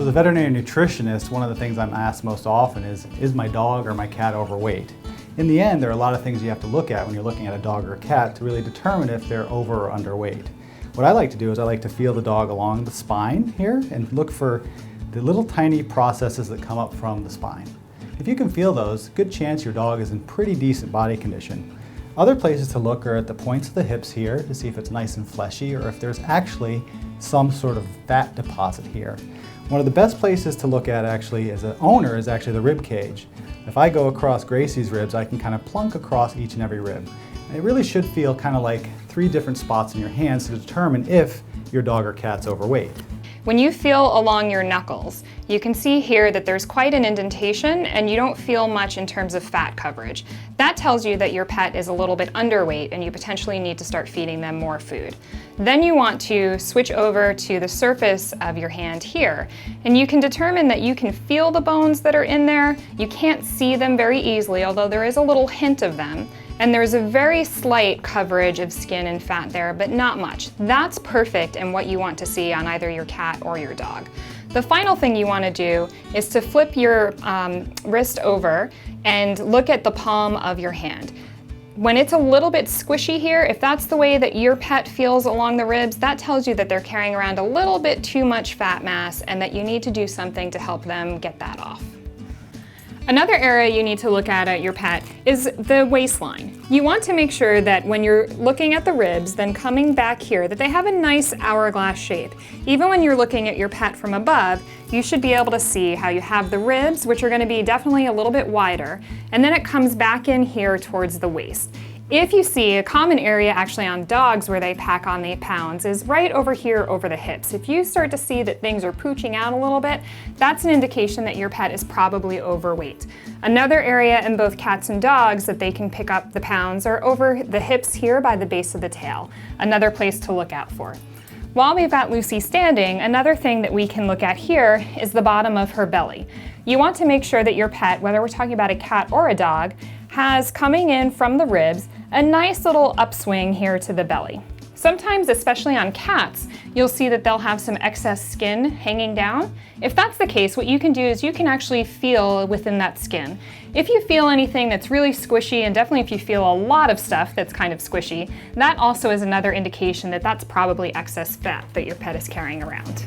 So as a veterinary nutritionist, one of the things I'm asked most often is my dog or my cat overweight? In the end, there are a lot of things you have to look at when you're looking at a dog or a cat to really determine if they're over or underweight. What I like to do is I like to feel the dog along the spine here and look for the little tiny processes that come up from the spine. If you can feel those, good chance your dog is in pretty decent body condition. Other places to look are at the points of the hips here to see if it's nice and fleshy or if there's actually some sort of fat deposit here. One of the best places to look at actually as an owner is actually the rib cage. If I go across Gracie's ribs, I can kind of plunk across each and every rib. And it really should feel kind of like 3 different spots in your hands to determine if your dog or cat's overweight. When you feel along your knuckles, you can see here that there's quite an indentation and you don't feel much in terms of fat coverage. That tells you that your pet is a little bit underweight and you potentially need to start feeding them more food. Then you want to switch over to the surface of your hand here, and you can determine that you can feel the bones that are in there. You can't see them very easily, although there is a little hint of them. And there's a very slight coverage of skin and fat there, but not much. That's perfect and what you want to see on either your cat or your dog. The final thing you want to do is to flip your wrist over and look at the palm of your hand. When it's a little bit squishy here, if that's the way that your pet feels along the ribs, that tells you that they're carrying around a little bit too much fat mass and that you need to do something to help them get that off. Another area you need to look at your pet is the waistline. You want to make sure that when you're looking at the ribs, then coming back here, that they have a nice hourglass shape. Even when you're looking at your pet from above, you should be able to see how you have the ribs, which are going to be definitely a little bit wider, and then it comes back in here towards the waist. If you see a common area actually on dogs where they pack on 8 pounds is right over here over the hips. If you start to see that things are pooching out a little bit, that's an indication that your pet is probably overweight. Another area in both cats and dogs that they can pick up the pounds are over the hips here by the base of the tail. Another place to look out for. While we've got Lucy standing, another thing that we can look at here is the bottom of her belly. You want to make sure that your pet, whether we're talking about a cat or a dog, has coming in from the ribs a nice little upswing here to the belly. Sometimes, especially on cats, you'll see that they'll have some excess skin hanging down. If that's the case, what you can do is you can actually feel within that skin. If you feel anything that's really squishy, and definitely if you feel a lot of stuff that's kind of squishy, that also is another indication that that's probably excess fat that your pet is carrying around.